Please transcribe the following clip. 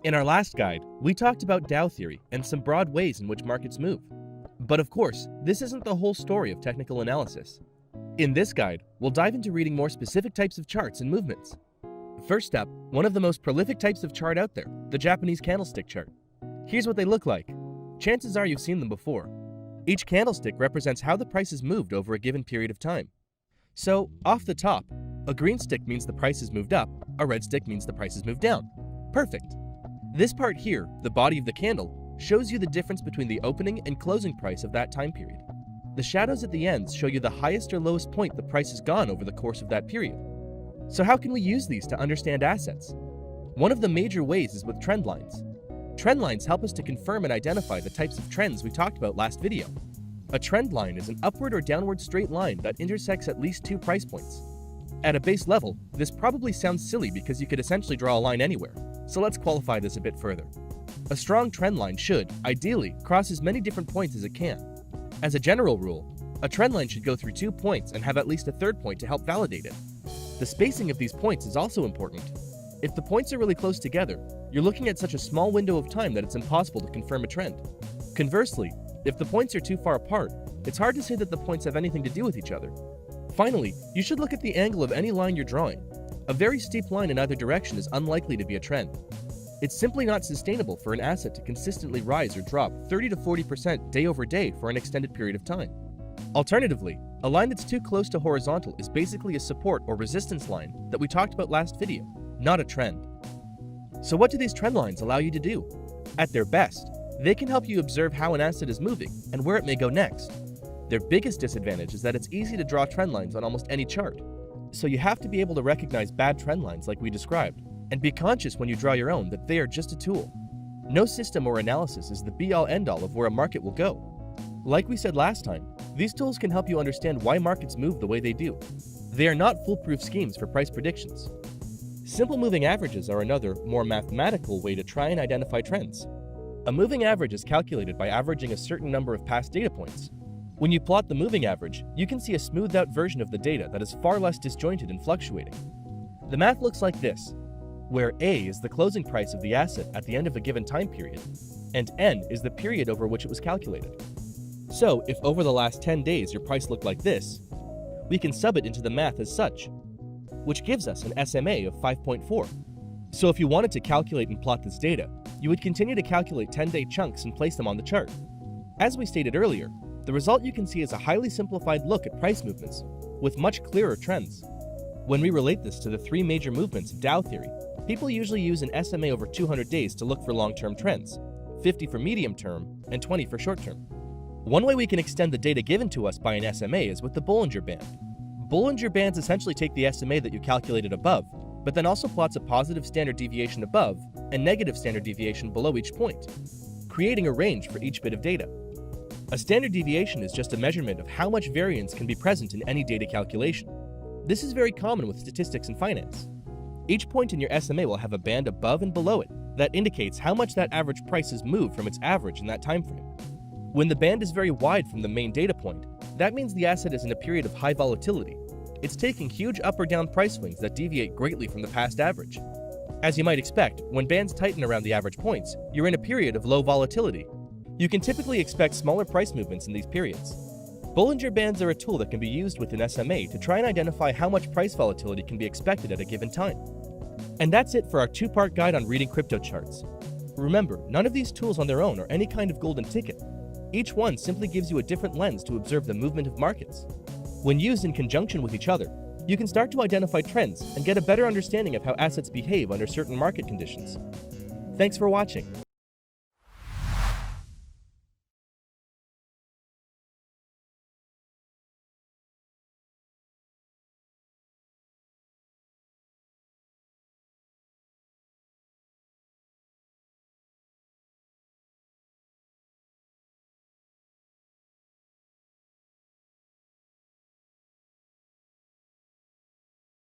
In our last guide, we talked about Dow theory and some broad ways in which markets move. But of course, this isn't the whole story of technical analysis. In this guide, we'll dive into reading more specific types of charts and movements. First up, one of the most prolific types of chart out there, the Japanese candlestick chart. Here's what they look like. Chances are you've seen them before. Each candlestick represents how the price has moved over a given period of time. So, off the top, a green stick means the price has moved up, a red stick means the price has moved down. Perfect. This part here, the body of the candle, shows you the difference between the opening and closing price of that time period. The shadows at the ends show you the highest or lowest point the price has gone over the course of that period. So how can we use these to understand assets? One of the major ways is with trend lines. Trend lines help us to confirm and identify the types of trends we talked about last video. A trend line is an upward or downward straight line that intersects at least two price points. At a base level, this probably sounds silly because you could essentially draw a line anywhere, so let's qualify this a bit further. A strong trend line should, ideally, cross as many different points as it can. As a general rule, a trend line should go through 2 points and have at least a third point to help validate it. The spacing of these points is also important. If the points are really close together, you're looking at such a small window of time that it's impossible to confirm a trend. Conversely, if the points are too far apart, it's hard to say that the points have anything to do with each other. Finally, you should look at the angle of any line you're drawing. A very steep line in either direction is unlikely to be a trend. It's simply not sustainable for an asset to consistently rise or drop 30 to 40% day over day for an extended period of time. Alternatively, a line that's too close to horizontal is basically a support or resistance line that we talked about last video, not a trend. So what do these trend lines allow you to do? At their best, they can help you observe how an asset is moving and where it may go next. Their biggest disadvantage is that it's easy to draw trend lines on almost any chart. So you have to be able to recognize bad trend lines like we described, and be conscious when you draw your own that they are just a tool. No system or analysis is the be-all end-all of where a market will go. Like we said last time, these tools can help you understand why markets move the way they do. They are not foolproof schemes for price predictions. Simple moving averages are another, more mathematical way to try and identify trends. A moving average is calculated by averaging a certain number of past data points. When you plot the moving average, you can see a smoothed out version of the data that is far less disjointed and fluctuating. The math looks like this, where A is the closing price of the asset at the end of a given time period, and N is the period over which it was calculated. So, if over the last 10 days your price looked like this, we can sub it into the math as such, which gives us an SMA of 5.4. So if you wanted to calculate and plot this data, you would continue to calculate 10-day chunks and place them on the chart. As we stated earlier, the result you can see is a highly simplified look at price movements, with much clearer trends. When we relate this to the 3 major movements of Dow theory, people usually use an SMA over 200 days to look for long-term trends, 50 for medium-term, and 20 for short-term. One way we can extend the data given to us by an SMA is with the Bollinger Band. Bollinger Bands essentially take the SMA that you calculated above, but then also plots a positive standard deviation above and negative standard deviation below each point, creating a range for each bit of data. A standard deviation is just a measurement of how much variance can be present in any data calculation. This is very common with statistics and finance. Each point in your SMA will have a band above and below it that indicates how much that average price has moved from its average in that time frame. When the band is very wide from the main data point, that means the asset is in a period of high volatility. It's taking huge up or down price swings that deviate greatly from the past average. As you might expect, when bands tighten around the average points, you're in a period of low volatility. You can typically expect smaller price movements in these periods. Bollinger Bands are a tool that can be used with an SMA to try and identify how much price volatility can be expected at a given time. And that's it for our 2-part guide on reading crypto charts. Remember, none of these tools on their own are any kind of golden ticket. Each one simply gives you a different lens to observe the movement of markets. When used in conjunction with each other, you can start to identify trends and get a better understanding of how assets behave under certain market conditions. Thanks for watching.